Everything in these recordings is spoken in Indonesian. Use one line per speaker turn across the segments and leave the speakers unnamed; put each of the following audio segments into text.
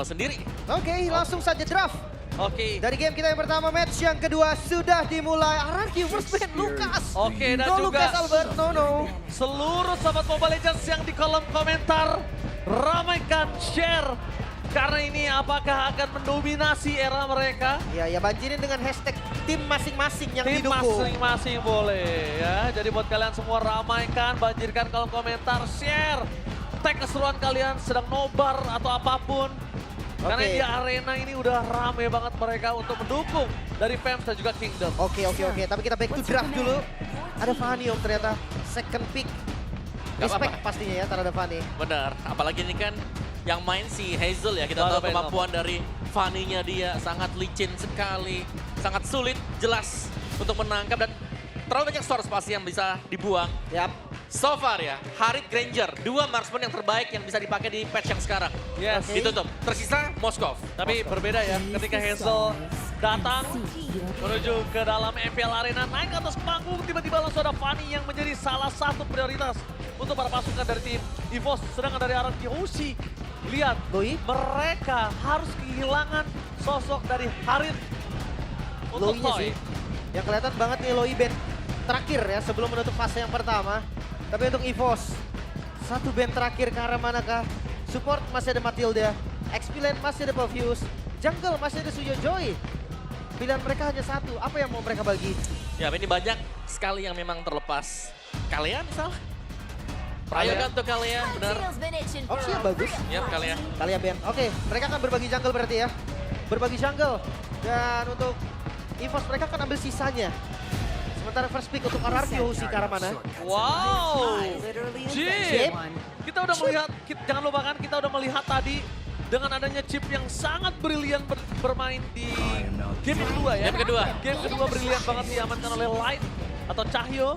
sendiri.
Oke, langsung saja draft.
Oke.
Dari game kita yang pertama, match yang kedua sudah dimulai. Araki versus Lucas.
Oke, dan
No
juga
Lucas Albert, no.
seluruh sobat Mobile Legends yang di kolom komentar ramaikan share. Karena ini apakah akan mendominasi era mereka?
Ya banjirin dengan hashtag tim masing-masing yang
Tim
didukung.
masing-masing boleh ya. Jadi buat kalian semua ramaikan, banjirkan kolom komentar, share. Tag keseruan kalian sedang nobar atau apapun. Karena
Oke.
di arena ini udah rame banget mereka untuk mendukung dari Fems dan juga Kingdom.
Oke. Tapi kita back to draft dulu. Ada Fanny om ternyata. Second pick.
Gak
Respect
apa-apa.
pastinya ya terhadap Fanny.
Benar, apalagi ini kan yang main si Hazel ya. Kita
Baru
tahu
main
kemampuan dari Fanny-nya dia sangat licin sekali. Sangat sulit, jelas untuk menangkap dan terlalu banyak source pasti yang bisa dibuang.
Yap.
So far ya, Harit Granger, 2 marksman yang terbaik yang bisa dipakai di patch yang sekarang.
Yes.
Oke.
Ditutup. Tersisa Moskov.
Tapi berbeda ya, ketika Hazel datang menuju ke dalam MPL Arena, naik ke atas panggung, tiba-tiba langsung ada Fanny yang menjadi salah satu prioritas untuk para pasukan dari tim EVOS. Sedangkan dari arah Yoshi, lihat,
Loi.
mereka harus kehilangan sosok dari Harit untuk
Loi-nya
Toy.
sih. Yang kelihatan banget nih Loi band terakhir ya sebelum menutup fase yang pertama. Tapi untuk EVOS, satu band terakhir ke arah manakah? Support masih ada Matilda, XP lane masih ada Pavius, jungle masih ada Suyo Joy. Pilihan mereka hanya satu, apa yang mau mereka bagi?
Ya, ini banyak sekali yang memang terlepas. Kalian misalnya? Prayoga untuk kalian, benar.
Opsi yang bagus.
Ya, kalian.
Kalian band. Oke, mereka akan berbagi jungle berarti ya. Berbagi jungle. Dan untuk EVOS mereka akan ambil sisanya. Sementara first pick untuk RRQ si ke arah mana?
Wow,
Chip.
Chip. Kita udah melihat, jangan lupakan kita udah melihat tadi dengan adanya Chip yang sangat brilian bermain di game yang kedua ya.
Game kedua.
Game kedua brilian banget diamankan oleh Light atau Cahyo.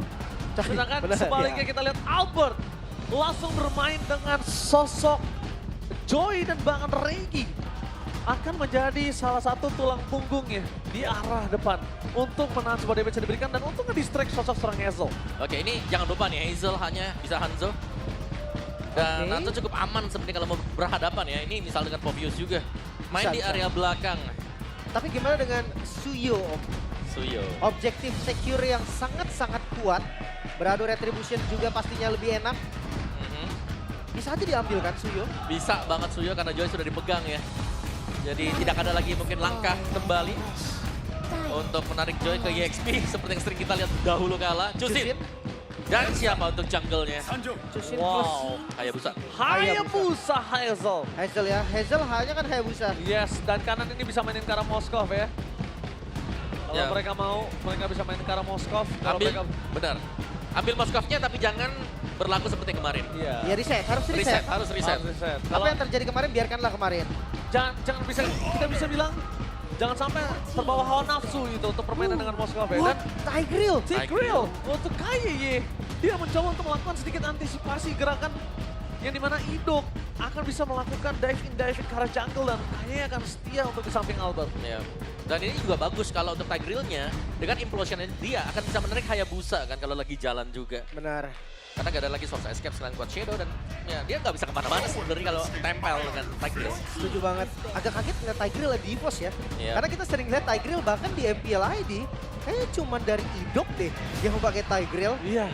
Sedangkan
benar,
sebaliknya
ya.
kita lihat Albert langsung bermain dengan sosok Joy dan bahkan Reiki. Akan menjadi salah satu tulang punggungnya di arah depan untuk menahan sebuah damage yang diberikan dan untuk nge-distract sosok serang Hazel.
Oke, ini jangan lupa nih, Hazel hanya bisa Hanzo. Dan
Oke.
Hanzo cukup aman sebenarnya kalau mau berhadapan ya. Ini misal dengan Povius juga. Main
Bisa,
di
bisa.
area belakang.
Tapi gimana dengan Suyo?
Suyo.
Objektif secure yang sangat-sangat kuat. Beradu retribution juga pastinya lebih enak.
Mhm.
Bisa aja diambil kan Suyo?
Bisa banget Suyo karena Joy sudah dipegang ya. Jadi tidak ada lagi mungkin langkah kembali untuk menarik Joy ke EXP seperti yang sering kita lihat dahulu kala. Jusin. Dan siapa untuk jungle-nya?
Cusin
Wow.
Hayabusa.
Hayabusa Hazel.
Hazel ya. Hazel hanya kan Hayabusa.
Yes, dan kanan ini bisa mainin ke arah Moskov ya. Kalau
Ya.
mereka mau, mereka bisa main ke arah Moskov. Kalau
Ambil,
mereka,
benar. Ambil Moskovnya tapi jangan berlaku seperti kemarin.
iya.
Ya reset, harus reset.
Harus reset.
Harus reset.
Apa
Kalau
yang terjadi kemarin biarkanlah kemarin.
jangan bisa, kita bisa bilang jangan sampai terbawa hawa nafsu gitu untuk permainan dengan Moskov ya. Dan
Tigreal.
Tigreal untuk KYY, dia mencoba untuk melakukan sedikit antisipasi gerakan yang dimana Idok akan bisa melakukan dive in ke arah jungle dan kayaknya akan setia untuk di samping Albert.
Ya. Dan ini juga bagus kalau untuk Tigreal-nya dengan implosion-nya dia akan bisa menarik Hayabusa kan kalau lagi jalan juga.
Benar.
Karena gak ada lagi source escape selain Quad Shadow dan ya dia nggak bisa kemana-mana sebenarnya kalau tempel dengan Tigreal.
Setuju banget. Agak kaget ngeliat Tigreal di EVOS ya.
Iya.
Karena kita sering lihat Tigreal bahkan di MPL ID. Kayaknya cuma dari Idok deh yang pakai Tigreal.
Iya.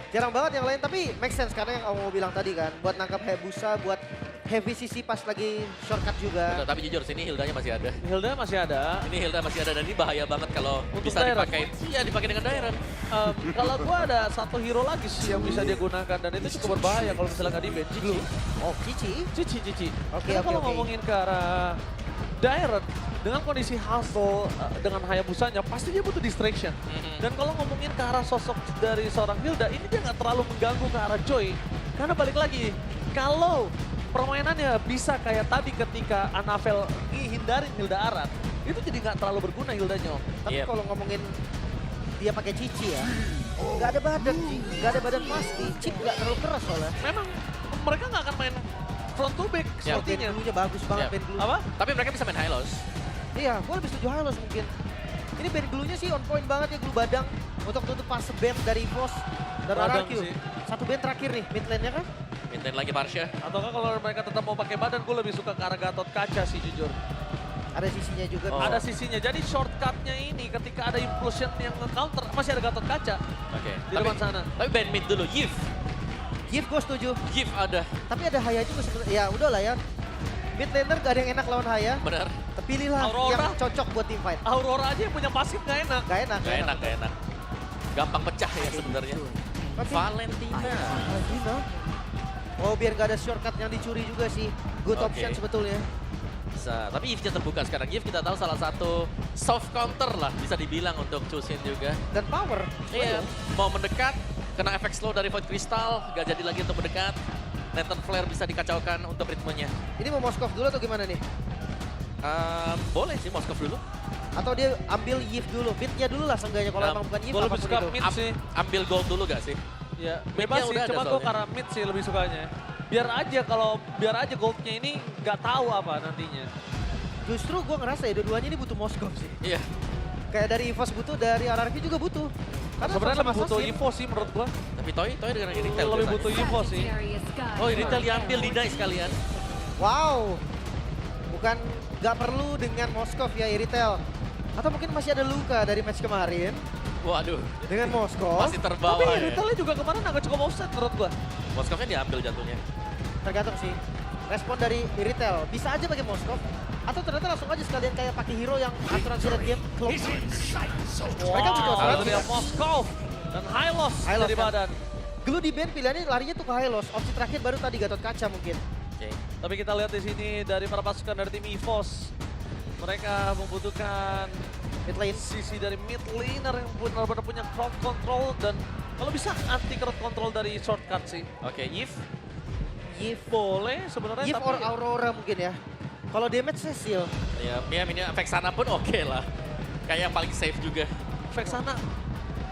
Jarang banget yang lain, tapi make sense karena yang Om mau bilang tadi kan. Buat nangkap Hayabusa, buat heavy CC pas lagi shortcut juga.
Betul, tapi jujur sini Hilda-nya masih ada.
Hilda masih ada.
Ini Hilda masih ada dan ini bahaya banget kalau
Untuk
bisa
Dairon.
dipakai. Iya dipakai dengan Dairon.
Kalau gua ada satu hero lagi sih yang bisa dia gunakan dan itu cukup berbahaya kalau misalnya nggak di-ban. Cici.
Oh, Cici.
Cici.
Oke,
Karena
oke,
kalau
oke.
ngomongin ke arah Dairon, dengan kondisi hustle dengan Hayabusanya, pasti dia butuh distraction.
Mhm.
Dan kalau ngomongin ke arah sosok dari seorang Hilda, ini dia nggak terlalu mengganggu ke arah Joy. Karena balik lagi, kalau permainannya bisa kayak tadi ketika Anavel hindarin Hilda Aran, itu jadi nggak terlalu berguna Hildanya, Om.
Tapi
Iya.
kalau ngomongin dia pakai Cici ya, nggak ada badan sih, nggak ada badan pasti. Chip nggak terlalu keras soalnya.
Memang mereka nggak akan main front to back
Ya.
Band
sepertinya.
glue-nya bagus banget
Ya.
band glue.
Apa?
Tapi mereka bisa main Hylos.
Iya, gue lebih setuju Hylos mungkin. Ini band glue-nya sih on point banget ya, glue badang untuk tutup fase band dari Boss dan
Badang
RRQ.
sih.
Satu band terakhir nih, mid lane-nya kan?
Mid mid lane lagi Marsha.
Ataukah kalau mereka tetap mau pakai badan, gue lebih suka ke arah Gatot Kaca sih jujur.
Ada sisinya juga.
Oh.
Ada sisinya, jadi shortcutnya ini ketika ada implosion yang nge-counter, masih ada Gatot Kaca
Oke.
di depan sana.
Tapi ban mid dulu, Yif.
Gift gue setuju.
Yif ada,
Tapi ada Haya juga sebenarnya. Ya udahlah ya. Mid laner gak ada yang enak lawan Haya.
benar.
Pilihlah
Aurora.
yang cocok buat team fight.
Aurora aja yang punya pasif nggak enak.
Gak enak.
Gak enak, gak enak. Gampang pecah ya sebenarnya.
Tapi
Valentina.
Valentina. Oh biar gak ada shortcut yang dicuri juga sih. Good
Oke.
option sebetulnya.
Bisa, tapi Yif terbuka sekarang. Yif kita tahu salah satu soft counter lah bisa dibilang untuk Chusin juga.
Dan power.
Iya, mau mendekat, kena efek slow dari Void Crystal, gak jadi lagi untuk mendekat. Lantern Flare bisa dikacaukan untuk ritmenya.
Ini mau Moskov dulu atau gimana nih?
Boleh sih Moskov dulu.
Atau dia ambil Yif dulu, midnya dulu lah seenggaknya kalau emang bukan Yif
Gue lebih
apapun
suka
itu.
mid sih.
Ambil gold dulu gak sih?
Ya,
Midnya
bebas sih,
udah ada
cuma gue
soalnya.
karena mid sih lebih sukanya. Biar aja goldnya ini nggak tahu apa nantinya.
Justru gue ngerasa ya dua-duanya ini butuh Moskov sih.
Iya.
Kayak dari EVOS butuh, dari RRQ juga butuh. Karena
Sebenarnya
sama-sama
lebih butuh
assassin.
Evo sih menurut gue.
Tapi Toy dengan ini retail.
Lebih
biasanya.
butuh Evo sih.
Oh, retail diambil di nice kalian.
Wow. Bukan nggak perlu dengan Moskov ya Iritel. Atau mungkin masih ada luka dari match kemarin
Waduh,
dengan Moskov.
masih terbawa
Tapi
ya.
retailnya juga kemarin agak cukup offset menurut gue.
Moskovnya diambil jatuhnya.
Tergantung sih. Respon dari Iritel. Bisa aja pakai Moskov. Atau ternyata langsung aja sekalian kayak pakai hero yang aturan surat game close. Mereka punya
Wow,
surat
itu dia Moskov dan Hylos
Hylos
dari
kan.
badan.
Glue di band pilihannya larinya tuh ke Hylos. Opsi terakhir baru tadi Gatot Kaca mungkin.
Oke.
Tapi kita lihat di sini dari para pasukan dari tim EVOS. Mereka membutuhkan
Mid lane.
sisi dari mid laner yang benar-benar punya crowd control dan kalau bisa anti crowd control dari shortcut sih.
Oke, Yif.
Yif.
Boleh sebenarnya
Yif
tapi
or Aurora mungkin ya. Kalau damage Cecil.
Ya, ini efek sana pun oke lah. Kayak yang paling safe juga.
efek sana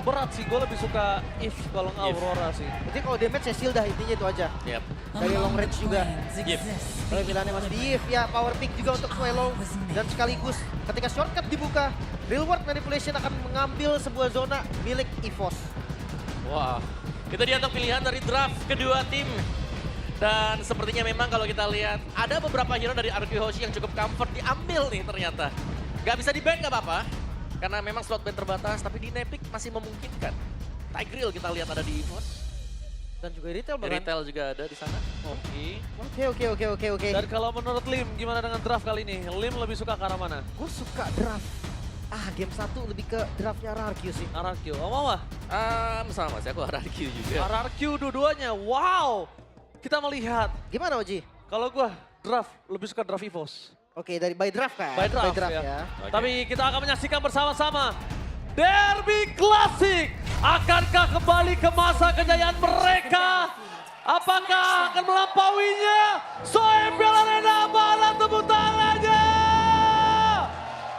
berat sih. Gue lebih suka if kalau nggak
If.
Aurora sih.
Jadi kalau damage Cecil dah intinya itu aja.
Yap.
Dari long range juga.
Yif.
Tapi pilihannya masih di Yif ya. Power pick juga untuk Swallow. Dan sekaligus ketika shortcut dibuka, real world manipulation akan mengambil sebuah zona milik EVOS.
Wah, itu dia untuk pilihan dari draft kedua tim. Dan sepertinya memang kalau kita lihat, ada beberapa hero dari RQ Hoshi yang cukup comfort diambil nih ternyata. Gak bisa di-ban gak apa-apa, karena memang slot ban terbatas, tapi di Nepic masih memungkinkan. Tigreal kita lihat ada di EVOS,
Dan juga retail bahkan.
Retail juga ada di sana.
Oke.
Dan kalau menurut Lim, gimana dengan draft kali ini? Lim lebih suka ke arah mana?
Gue suka draft. Game 1 lebih ke draftnya RRQ sih.
RRQ. Oh, mau
Sama sih, aku RRQ juga.
RRQ dua-duanya. Wow. Kita melihat.
Gimana Oji?
Kalau gua draft, lebih suka draft EVOS.
Oke, dari by draft kan?
By draft, ya.
ya.
Oke.
Tapi kita akan menyaksikan bersama-sama. Derby Classic. Akankah kembali ke masa kejayaan mereka? Apakah akan melampauinya? Soembel Arena, mana tepuk tangannya?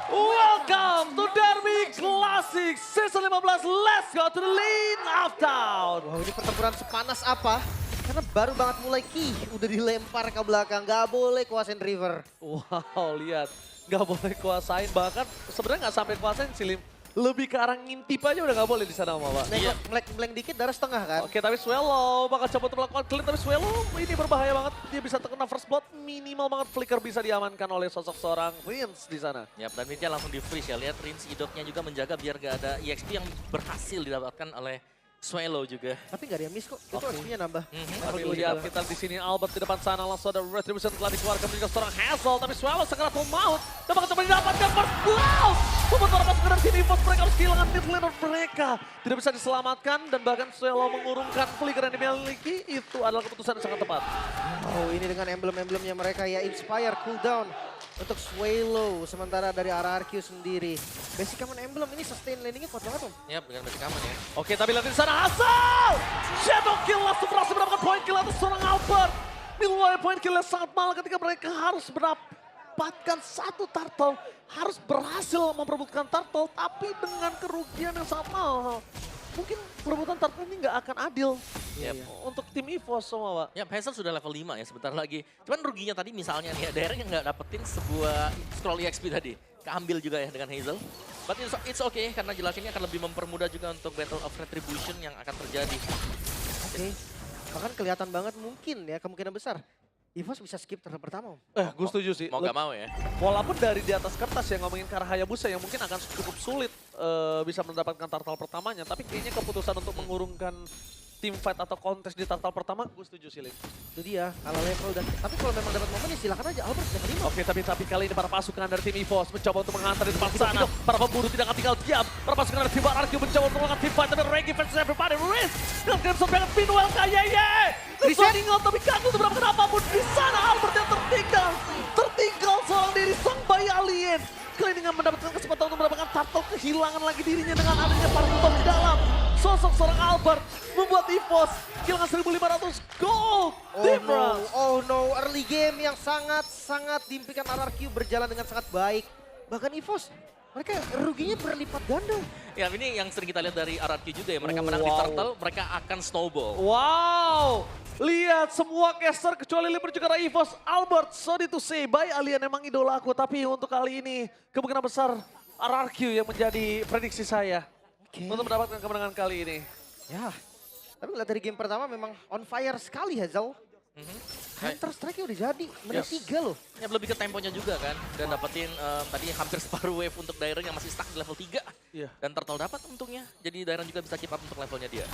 Welcome to Derby Classic Season 15. Let's go to the lane of town.
Wow, ini pertempuran sepanas apa? Karena baru banget mulai udah dilempar ke belakang. Gak boleh kuasain River.
Wow, lihat. Nggak boleh kuasain, bahkan sebenarnya nggak sampai kuasain sih, Lim. Lebih ke arah ngintip aja udah nggak boleh di sana, Mama.
Iya.
Blank dikit darah setengah kan?
Oke, tapi Swallow bakal coba untuk melakukan clear, tapi Swallow ini berbahaya banget. Dia bisa terkena first blood, minimal banget flicker bisa diamankan oleh sosok seorang Prince di sana.
Yap, dan midnya langsung di-freeze ya. Lihat Prince idoknya juga menjaga biar gak ada EXP yang berhasil didapatkan oleh Swallow juga.
Tapi gak ada yang miss kok. Itu XP-nya nambah.
Tapi lihat kita di sini Albert di depan sana langsung ada Retribution telah dikeluarkan juga seorang Hazel, tapi Swallow sekeratul maut. Dan bakal coba didapatkan first blood. Sementara pasukan dari sini EVOS mereka harus kehilangan mid laner mereka. Tidak bisa diselamatkan dan bahkan Swallow mengurungkan flicker yang dimiliki. Itu adalah keputusan yang sangat tepat.
Oh, ini dengan emblem-emblemnya mereka ya. Inspire, cooldown untuk Swallow. Sementara dari RRQ sendiri. Basic common emblem ini sustain landingnya kuat banget Om.
Yap, dengan basic aman ya.
Oke, tapi lihat di sana Hazel! Shadow kill langsung berhasil mendapatkan point kill atas seorang Albert. Nilai point kill yang sangat mahal ketika mereka harus mendapatkan satu turtle. Harus berhasil memperebutkan turtle, tapi dengan kerugian yang sangat mahal. Mungkin perebutan turtle ini nggak akan adil
Yap.
untuk tim EVOS semua, Pak.
Ya, Hazel sudah level 5 ya sebentar lagi. Cuman ruginya tadi misalnya nih, Derek yang nggak dapetin sebuah scroll EXP tadi. Keambil juga ya dengan Hazel. But it's okay karena jelas ini akan lebih mempermudah juga untuk Battle of Retribution yang akan terjadi.
Oke. Bahkan kelihatan banget mungkin ya kemungkinan besar EVOS bisa skip turn pertama. Om.
Gue setuju sih.
Mau gak mau ya.
Walaupun dari di atas kertas ya ngomongin ke arah Hayabusa yang mungkin akan cukup sulit bisa mendapatkan turtle pertamanya. Tapi kayaknya keputusan untuk mengurungkan team fight atau kontes di turtle pertama, gue setuju sih, Lin.
Itu dia, kalah level dan tapi kalau memang dapat momen ya silakan aja Albert bisa terima.
Oke, tapi kali ini para pasukan dari tim EVOS mencoba untuk menghantar di depan sana. Para pemburu tidak akan tinggal diam. Para pasukan dari tim RRQ mencoba untuk melakukan team fight, tapi Reggie versus everybody. Risk! Dan Crimson pengen Pinwell kayaknya.
Reset.
Tinggal tapi kagum untuk mendapatkan apapun di sana. Albert yang tertinggal. Tertinggal seorang diri sang bayi alien. Kali ini mendapatkan kesempatan untuk mendapatkan turtle, kehilangan lagi dirinya dengan adanya para pemain di dalam. Sosok seorang Albert membuat EVOS kehilangan 1.500 gold.
Oh no, early game yang sangat diimpikan RRQ berjalan dengan sangat baik. Bahkan EVOS, mereka ruginya berlipat ganda.
Ya ini yang sering kita lihat dari RRQ juga ya. Mereka menang di turtle, mereka akan snowball.
Wow, lihat semua caster kecuali Liber juga EVOS. Albert, sorry to say, bye Alien emang idola aku. Tapi untuk kali ini kemungkinan besar RRQ yang menjadi prediksi saya untuk mendapatkan kemenangan kali ini.
Ya, tapi lihat dari game pertama memang on fire sekali Hazel. Counter Strike udah jadi, menit 3 loh.
Ya lebih ke temponya juga kan. Dan dapetin tadi hampir separuh wave untuk Dairon yang masih stuck di level 3.
Iya.
Dan Turtle dapat untungnya. Jadi Dairon juga bisa keep up untuk levelnya dia.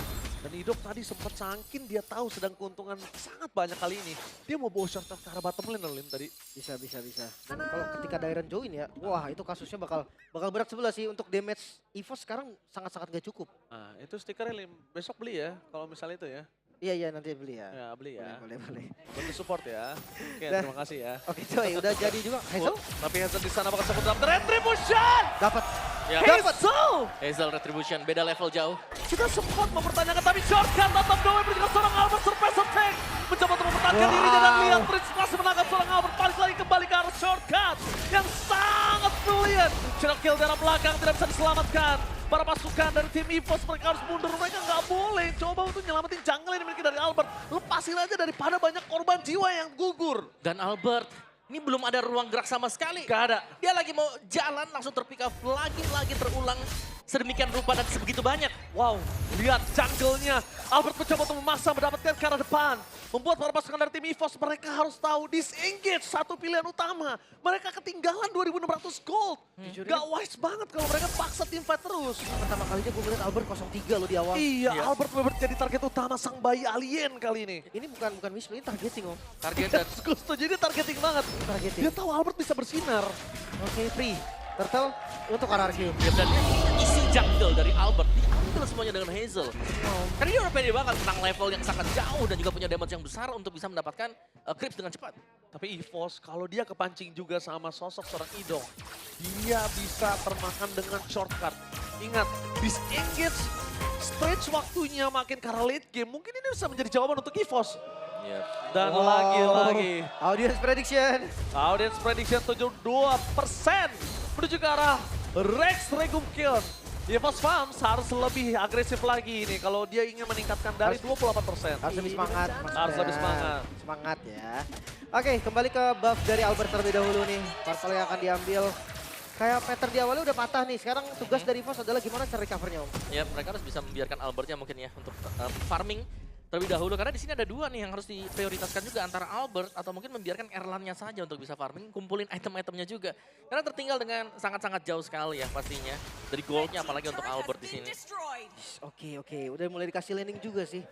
Dan Idok tadi sempat sangkin dia tahu sedang keuntungan sangat banyak kali ini. Dia mau bawa short ke arah bottom lane Lim tadi.
Bisa. Dan kalau ketika Dairon join ya, wah itu kasusnya bakal berat sebelah sih untuk damage EVOS sekarang sangat-sangat gak cukup.
Nah itu stikernya Lim, besok beli ya kalau misalnya itu ya.
Iya nanti beli ya.
Ya beli ya.
Boleh.
Bantu support ya. Oke,
Dah.
terima kasih ya.
Oke coy, udah jadi juga. Hazel
Tapi Hazel di sana bakal sebut dalam retribution.
dapat.
Ya.
Hazel.
Hazel Retribution beda level jauh.
Kita sempat mempertanyakan tapi shortcut tetap doang berjalan seorang Albert surprise attack. Mencoba untuk mempertahankan
Wow.
dirinya dan lihat Prince masih menangkap seorang Albert. Balik lagi kembali ke arah shortcut yang sangat brilliant. Shadow kill dari belakang tidak bisa diselamatkan. Para pasukan dari tim EVOS mereka harus mundur, mereka nggak boleh coba untuk nyelamatin jungle yang dimiliki dari Albert. Lepasin aja daripada banyak korban jiwa yang gugur.
Dan Albert, ini belum ada ruang gerak sama sekali.
Gak ada.
Dia lagi mau jalan langsung terpick up lagi terulang sedemikian rupa dan sebegitu banyak.
Wow, lihat jungle-nya. Albert mencoba untuk memaksa mendapatkan ke arah depan. Membuat para pasukan dari tim EVOS mereka harus tahu disengage satu pilihan utama. Mereka ketinggalan 2.600 gold. Gak wise banget kalau mereka paksa tim fight terus.
Pertama kalinya gue melihat Albert 0-3 loh di awal.
Iya, Albert benar jadi target utama sang bayi alien kali ini.
Ini bukan misplay, ini targeting om.
Target dan
Gue setuju, ini targeting banget.
Targeting.
Dia tahu Albert bisa bersinar.
Oke, free. Turtle untuk RRQ.
ya, dan isi jungle dari Albert diambil semuanya dengan Hazel. Karena dia udah pede banget menang level yang sangat jauh dan juga punya damage yang besar untuk bisa mendapatkan creeps dengan cepat.
Tapi EVOS kalau dia kepancing juga sama sosok seorang Idong, dia bisa termakan dengan shortcut. Ingat, disengage, stretch waktunya makin ke arah late game. Mungkin ini bisa menjadi jawaban untuk EVOS. Dan lagi-lagi,
Audience prediction.
audience prediction 72% menuju ke arah Rex Regum Kill. EVOS Farms harus lebih agresif lagi ini kalau dia ingin meningkatkan dari 28%.
Harus lebih semangat.
Harus lebih semangat.
Semangat ya. Oke, kembali ke buff dari Albert terlebih dahulu nih. Purple yang akan diambil. Kayak Peter di awalnya udah patah nih. Sekarang tugas dari EVOS adalah gimana cara recovernya om.
Ya mereka harus bisa membiarkan Albertnya mungkin ya untuk farming terlebih dahulu. Karena di sini ada dua nih yang harus diprioritaskan juga antara Albert atau mungkin membiarkan Erlannya saja untuk bisa farming, kumpulin item-itemnya juga. Karena tertinggal dengan sangat-sangat jauh sekali ya pastinya. Dari goldnya apalagi untuk Albert di sini.
Oke. Udah mulai dikasih landing juga sih.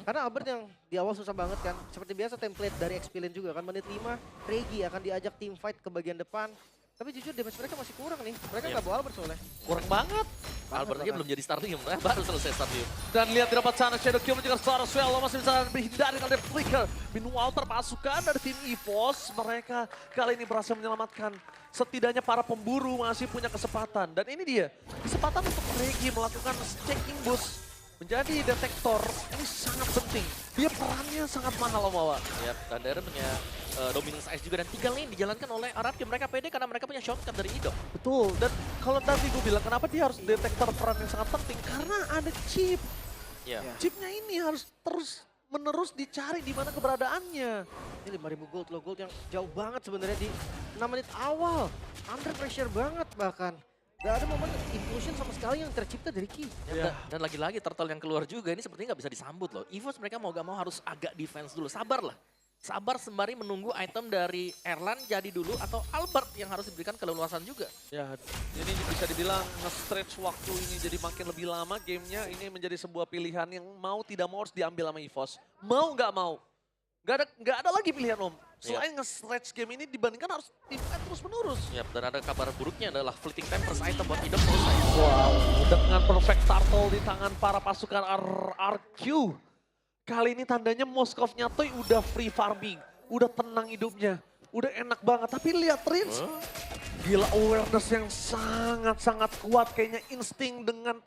Karena Albert yang di awal susah banget kan. Seperti biasa template dari Expillion juga kan. Menit 5, Regi akan diajak team fight ke bagian depan. Tapi jujur damage mereka masih kurang nih. Mereka nggak bawa Albert soalnya.
Kurang banget.
Albert aja belum jadi starting, baru selesai starting.
Dan lihat di depan sana Shadow Kill juga seorang Swell masih bisa menghindari dari Flicker. Meanwhile pasukan dari tim EVOS mereka kali ini berhasil menyelamatkan. Setidaknya para pemburu masih punya kesempatan. Dan ini dia, kesempatan untuk Regi melakukan checking boost. Menjadi detektor ini sangat penting. Dia perannya sangat mahal Omawa.
Ya, dan Darren punya dominance ice juga dan 3 lane dijalankan oleh Arab. Mereka pede karena mereka punya shortcut dari Idok.
Betul, dan kalau tadi gue bilang kenapa dia harus detektor peran yang sangat penting. Karena ada chip.
Ya.
Chipnya ini harus terus menerus dicari di mana keberadaannya.
Ini 5.000 gold loh, gold yang jauh banget sebenarnya di 6 menit awal. Under pressure banget bahkan. Gak ada momen implosion sama sekali yang tercipta dari Ki.
Iya.
Dan lagi-lagi turtle yang keluar juga ini sepertinya nggak bisa disambut loh. EVOS mereka mau gak mau harus agak defense dulu. Sabar lah. Sabar sembari menunggu item dari Erlan jadi dulu atau Albert yang harus diberikan keleluasan juga.
Ya, ini bisa dibilang nge-stretch waktu ini jadi makin lebih lama gamenya. Ini menjadi sebuah pilihan yang mau tidak mau harus diambil sama EVOS. Mau nggak mau. Nggak ada lagi pilihan Om. Selain nge-stretch game ini dibandingkan harus defense terus menerus.
Yap, dan ada kabar buruknya adalah fleeting tempers item buat hidup selesai.
Wow, dengan perfect turtle di tangan para pasukan RRQ. Kali ini tandanya Moskovnya Toy udah free farming, udah tenang hidupnya, udah enak banget. Tapi lihat Rins, gila awareness yang sangat-sangat kuat. Kayaknya insting dengan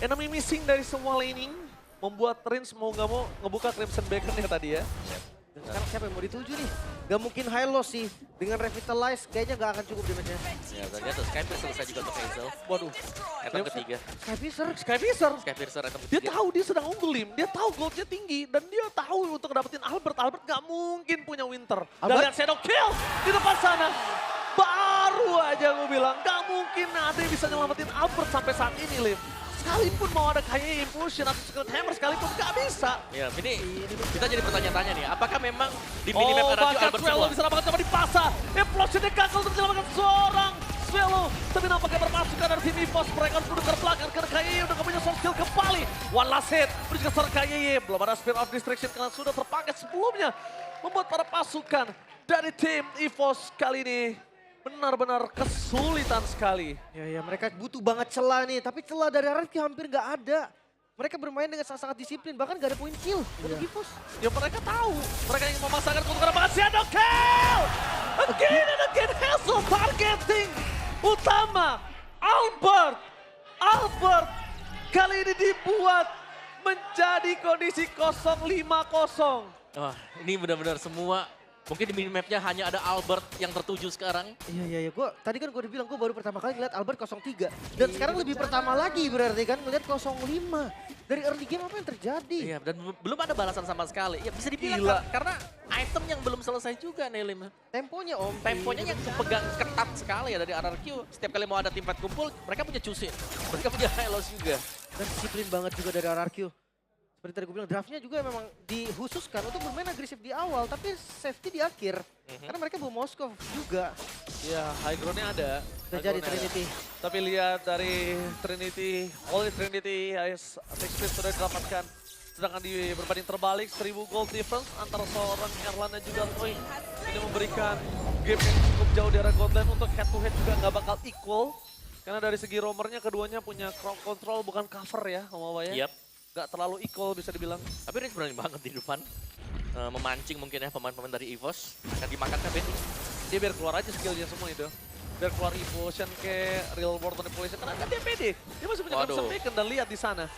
enemy missing dari semua laning. Membuat Rins mau gak mau ngebuka Crimson Beacon ya tadi ya.
Dan sekarang siapa yang mau dituju nih? Gak mungkin high loss sih. Dengan revitalize kayaknya gak akan cukup damage-nya.
Ya, dan lihat tuh Skyper selesai juga untuk Hazel.
Waduh,
Item ketiga.
Skypiercer.
Skypiercer.
Skypiercer item
Dia
ketiga.
tahu dia sedang unggul Lim, dia tahu goldnya tinggi dan dia tahu untuk dapetin Albert. Albert gak mungkin punya Winter. Dan
Albert?
lihat Shadow Kill di depan sana. Baru aja gue bilang gak mungkin ada yang bisa nyelamatin Albert sampai saat ini Lim. Sekalipun mau ada kayak Impulsion atau Secret Hammer sekalipun gak bisa.
Ya, ini kita jadi bertanya-tanya nih, apakah memang di minimap RRQ
bahkan
Albert
Swallow
semua?
diselamatkan sama Dipasa. Implosionnya gagal untuk menyelamatkan seorang Swallow. Tapi nampaknya berpasukan dari tim EVOS. Mereka duduk ke belakang karena KYY udah gak punya soft skill kembali. One last hit menuju ke seorang KYY. Belum ada Spear of Distraction karena sudah terpakai sebelumnya. Membuat para pasukan dari tim EVOS kali ini benar-benar kesulitan sekali.
Ya mereka butuh banget celah nih. Tapi celah dari RRQ hampir gak ada. Mereka bermain dengan sangat disiplin. Bahkan gak ada poin kill untuk EVOS.
Ya mereka tahu. Mereka ingin memasangkan keuntungan banget. Shadow Kill! Again and again Hazel targeting utama. Albert kali ini dibuat menjadi kondisi 0-5-0.
Wah, ini benar-benar semua. Mungkin di minimapnya hanya ada Albert yang tertuju sekarang.
Iya. Tadi kan gue udah bilang gue baru pertama kali ngeliat Albert 03. Dan sekarang lebih pertama lagi berarti kan ngeliat 05. Dari early game apa yang terjadi?
Iya, dan belum ada balasan sama sekali. Ya bisa dibilang
Gila.
karena item yang belum selesai juga nih Lim.
Temponya Om.
Temponya yang pegang ketat sekali ya dari RRQ. Setiap kali mau ada tim fight kumpul, mereka punya Chusin. Mereka punya Hylos juga.
Dan disiplin banget juga dari RRQ. Seperti tadi gue bilang, draftnya juga memang dihususkan untuk bermain agresif di awal, tapi safety di akhir. Karena mereka bawa Moskov juga.
Ya, high ground-nya ada.
Udah jadi Trinity.
Tapi lihat dari Trinity, Holy Trinity, Speed sudah didapatkan. Sedangkan di berbanding terbalik, 1000 gold difference antara seorang Erlan dan juga Toy. Ini memberikan game yang cukup jauh di arah Godland untuk head to head juga nggak bakal equal. Karena dari segi roamernya keduanya punya crowd control bukan cover ya, Om Awa ya.
Yap.
Gak terlalu equal bisa dibilang.
Tapi Rins berani banget di depan. Memancing mungkin ya pemain-pemain dari EVOS. Akan dimakankan Betty.
Dia biar keluar aja skillnya semua itu. Biar keluar Evolution ke Real World Manipulation. Karena kan dia pede. Dia masih punya
Waduh.
Crimson Beacon dan lihat di sana.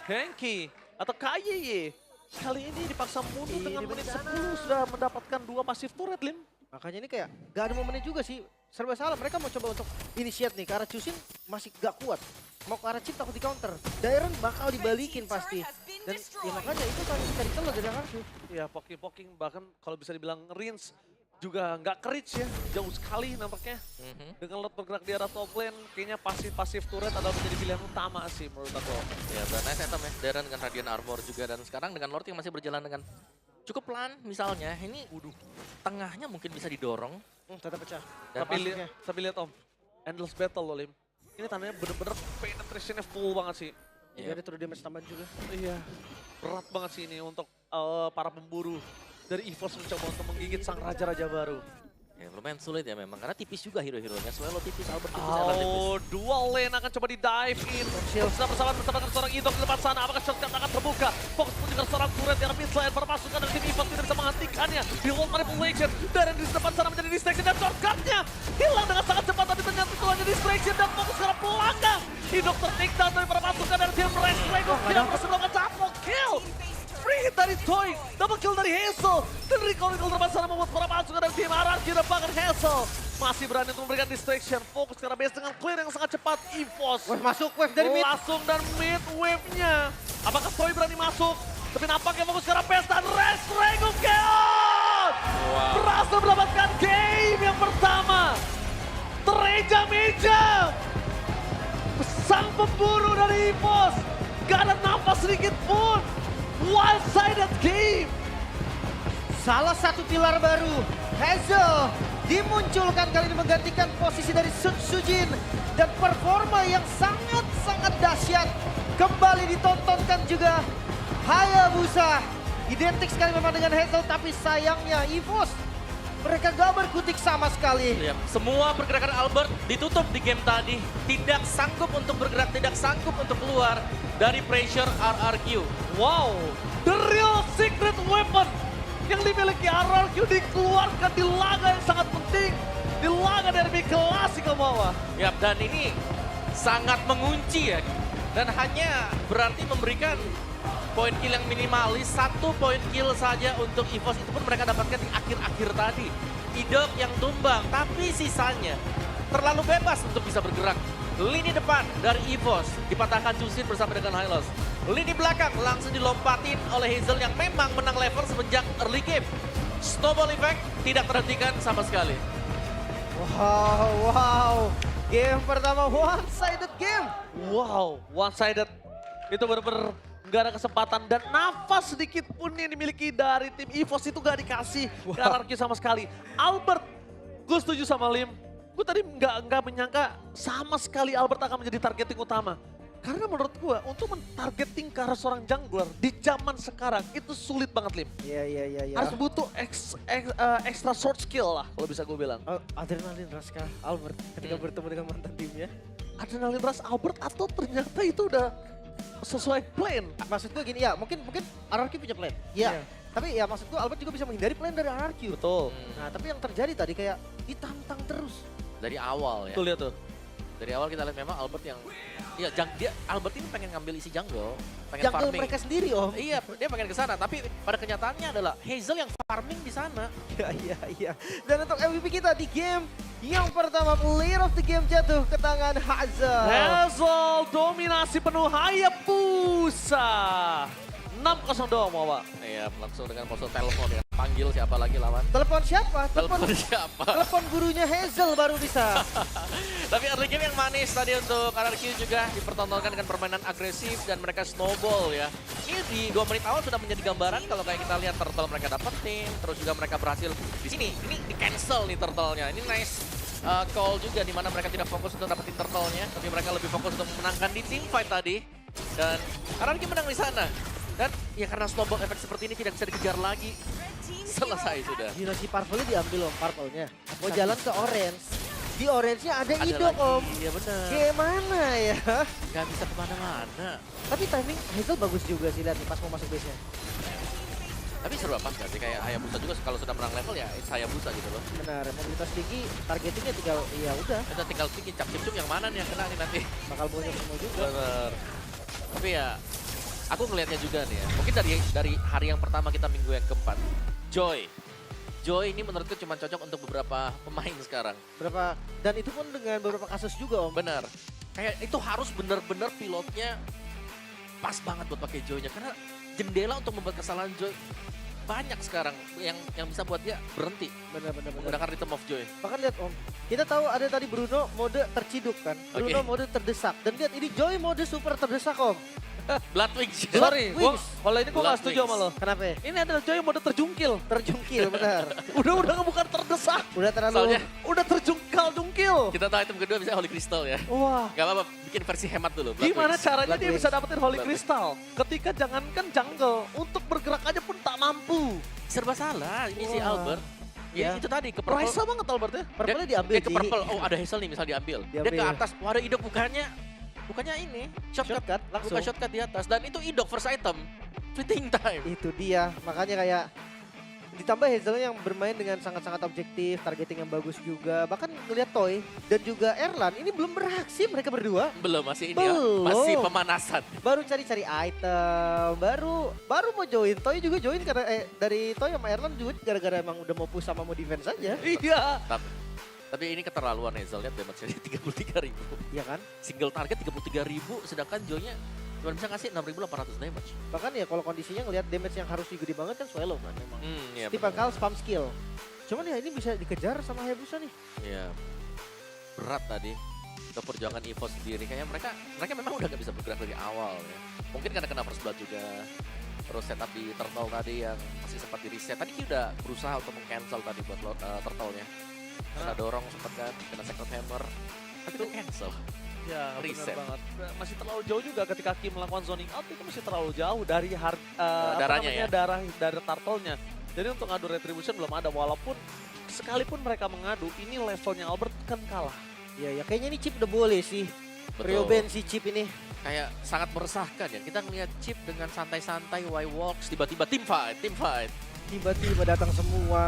Henki atau KYY. Kali ini dipaksa mundur dengan menit 10 sudah mendapatkan 2 pasif turret Lim.
Makanya ini kayak gak ada momennya juga sih. Serba salah, mereka mau coba untuk initiate nih. Ke arah Chusin masih gak kuat. Mau ke arah Chip takut di counter. Dairon bakal dibalikin pasti. Dan ya makanya itu kan cari celah dari RRQ.
Ya poking-poking bahkan kalau bisa dibilang Rins juga nggak ke-reach ya. Jauh sekali nampaknya. Dengan Lord bergerak di arah top lane, kayaknya pasif turret adalah menjadi pilihan utama sih menurut aku.
Ya, dan nice item ya. Darren dengan Radiant Armor juga. Dan sekarang dengan Lord yang masih berjalan dengan cukup pelan misalnya. Ini tengahnya mungkin bisa didorong.
Tetap pecah.
Dan
Tapi lihat Om, endless battle loh Lim. Ini tandanya bener-bener penetrationnya full banget sih.
Iya, ada true damage tambahan juga.
Iya, berat banget sih ini untuk para pemburu dari EVOS mencoba untuk menggigit sang raja-raja baru.
Ya lumayan sulit ya memang, karena tipis juga hero-heronya. Swallow tipis, Albert tipis, Erlan tipis.
Oh, dual lane akan coba di-dive in. Bersama dengan seorang Idok di depan sana. Apakah shortcut akan terbuka? Fokus pun juga seorang turret yang mid lane. Para pasukan dari tim EVOS tidak bisa menghentikannya. Di World Manipulation. Dan di depan sana menjadi distraction. Dan shortcutnya hilang dengan sangat cepat. Tapi ternyata itu hanya distraction dan fokus ke arah pelanggang. Idok ter-take down dari para pasukan dari tim Red Dragon. Kill masih melakukan double kill. Free hit dari Toy, double kill dari Hazel. Dan recall depan sana membuat para pasukan dari tim RRQ dan bahkan Hazel masih berani untuk memberikan distraction. Fokus ke arah base dengan clear yang sangat cepat. EVOS
Wave masuk, wave dari mid.
langsung dan mid wave-nya. Apakah Toy berani masuk? Tapi nampaknya fokus ke arah base dan Red Dragon Chaos berhasil mendapatkan game yang pertama. Terejam-ejam. pemburu dari EVOS. Gak ada nafas sedikit pun. One-sided game.
Salah satu pilar baru, Hazel dimunculkan kali ini menggantikan posisi dari Sun Sujin. Dan performa yang sangat-sangat dahsyat kembali ditontonkan juga Hayabusa. Identik sekali memang dengan Hazel, tapi sayangnya EVOS mereka gak berkutik sama sekali.
Ya, semua pergerakan Albert ditutup di game tadi. Tidak sanggup untuk bergerak, tidak sanggup untuk keluar dari pressure RRQ.
Wow, the real secret weapon yang dimiliki RRQ dikeluarkan di laga yang sangat penting. Di laga derby Classical bawah.
Ya, dan ini sangat mengunci ya. Dan hanya berarti memberikan poin kill yang minimalis, 1 poin kill saja untuk EVOS. Itu pun mereka dapatkan di akhir-akhir tadi. Idok yang tumbang, tapi sisanya terlalu bebas untuk bisa bergerak. Lini depan dari EVOS dipatahkan Jusin bersama dengan Hylos. Lini belakang langsung dilompatin oleh Hazel yang memang menang level semenjak early game. Snowball effect tidak terhentikan sama sekali.
Wow. Game pertama one-sided game.
Wow, one-sided. Itu benar-benar nggak ada kesempatan dan nafas sedikit pun yang dimiliki dari tim EVOS itu gak dikasih ke RRQ sama sekali. Albert, gue setuju sama Lim. Gue tadi nggak menyangka sama sekali Albert akan menjadi targeting utama. Karena menurut gue untuk mentargeting ke arah seorang jungler di zaman sekarang itu sulit banget Lim.
Iya.
Harus butuh extra short skill lah kalau bisa gue bilang.
Oh, adrenalin rush kah Albert ketika bertemu dengan mantan timnya?
Adrenalin rush Albert atau ternyata itu udah sesuai plan.
Maksud gue gini ya, mungkin RRQ punya plan. Iya.
Iya.
Tapi ya maksud gue Albert juga bisa menghindari plan dari RRQ.
Betul.
Nah, tapi yang terjadi tadi kayak ditantang terus.
Dari awal ya.
Tuh lihat tuh.
Dari awal kita lihat memang Albert yang Albert ini pengen ngambil isi jungle, pengen
Jungle
farming.
mereka sendiri om.
Iya, dia pengen ke sana, tapi pada kenyataannya adalah Hazel yang farming di sana.
Iya. Dan untuk MVP kita di game yang pertama, player of the game jatuh ke tangan Hazel.
Hazel dominasi penuh Hayabusa. 6-0 doang Wawa.
Iya, langsung dengan pose telepon ya. Panggil siapa lagi lawan.
Telepon siapa?
Telepon siapa?
Telepon gurunya Hazel baru bisa.
Tapi early game yang manis tadi untuk RRQ juga dipertontonkan dengan permainan agresif dan mereka snowball ya. Ini di 2 menit awal sudah menjadi gambaran kalau kayak kita lihat turtle mereka dapetin, terus juga mereka berhasil di sini. Ini di cancel nih turtle-nya. Ini nice call juga di mana mereka tidak fokus untuk dapetin turtle-nya, tapi mereka lebih fokus untuk memenangkan di team fight tadi. Dan RRQ menang di sana. Dan ya karena snowball efek seperti ini tidak bisa dikejar lagi. Selesai sudah.
Gila si Purple-nya diambil om, Purple-nya. Mau jalan ke Orange. Di Orange-nya ada Idok
lagi.
om.
Iya benar.
Gimana ya?
Gak bisa kemana-mana.
Tapi timing Hazel bagus juga sih lihat nih pas mau masuk base-nya.
Tapi seru apa gak sih kayak Hayabusa juga kalau sudah menang level ya it's Hayabusa gitu loh.
Benar, mobilitas tinggi, targetingnya tinggal, ya udah.
Kita tinggal bikin cap-cip yang mana nih yang kena nih nanti.
Bakal bonyok semua juga.
Bener. Tapi ya aku ngelihatnya juga nih ya. Mungkin dari hari yang pertama kita minggu yang keempat. Joy ini menurutku cuma cocok untuk beberapa pemain sekarang.
Dan itu pun dengan beberapa kasus juga om.
Bener. Kayak itu harus bener-bener pilotnya pas banget buat pakai Joy-nya. Karena jendela untuk membuat kesalahan Joy banyak sekarang yang bisa buat dia berhenti.
Benar.
Menggunakan Rhythm of Joy.
Bahkan lihat om, kita tahu ada tadi Bruno mode terciduk kan. Bruno mode terdesak. Dan lihat ini Joy mode super terdesak om.
Blood Wings.
Sorry,
Wings.
kalau ini gue gak setuju sama lo.
Kenapa?
Ini adalah Joy mode terjungkil.
Terjungkil benar.
Udah bukan terdesak.
Udah terlalu.
Soalnya
Udah terjungkil.
kita tahu item kedua bisa Holy Crystal ya.
Wah.
Gak apa-apa, bikin versi hemat dulu. Blood
Gimana
Wings.
caranya
Blood
dia
Wings.
bisa dapetin Holy
Blood
Crystal? Ketika jangankan jungle, untuk bergerak aja pun tak mampu.
Serba salah ini si
Wah.
Albert. Ya,
Ya.
itu tadi ke purple.
Raisa banget Albert ya.
Purple-nya diambil
Dia ke purple, oh ada Hazel nih misal diambil. Dia ke
Diambil.
atas, wah ada Idok bukannya ini.
Shortcut, langsung.
Bukan shortcut di atas. Dan itu Idok first item. Fleeting time.
Itu dia, makanya kayak ditambah Hazel yang bermain dengan sangat-sangat objektif, targeting yang bagus juga. Bahkan ngeliat Toy dan juga Erlan ini belum beraksi mereka berdua.
Belum, masih ini
Belum.
ya. Masih pemanasan.
Baru cari-cari item, baru mau join. Toy juga join karena dari Toy sama Erlan juga gara-gara emang udah mau push sama mau defense aja.
Iya.
Tapi ini keterlaluan Hazel, lihat damage-nya 33.000.
Iya kan?
Single target 33.000, sedangkan Joy-nya cuma bisa ngasih 6.800 damage.
Bahkan ya kalau kondisinya ngelihat damage yang harus gede banget kan Swallow kan memang.
Iya
Tipe kal spam skill. Cuman ya ini bisa dikejar sama Hayabusa nih.
Iya. Berat tadi. Untuk perjuangan EVOS sendiri, kayaknya mereka memang udah gak bisa bergerak dari awal ya. Mungkin karena kena first blood juga. Terus setup di turtle tadi yang masih sempat di reset. Tadi Ki udah berusaha untuk meng-cancel tadi buat turtle-nya. Kena dorong sempat kan, kena second hammer. Tapi itu cancel.
Ya,
Reset.
benar banget. Masih terlalu jauh juga ketika Kim melakukan zoning out itu masih terlalu jauh dari
Darahnya ya?
darah turtle-nya. Jadi untuk ngadu retribution belum ada, walaupun sekalipun mereka mengadu, ini levelnya Albert kan kalah.
Iya, ya kayaknya ini Chip udah boleh sih.
Betul.
Ryoben si Chip ini.
Kayak sangat meresahkan ya. Kita ngelihat Chip dengan santai-santai Y-Walks, tiba-tiba team fight.
Tiba-tiba datang semua.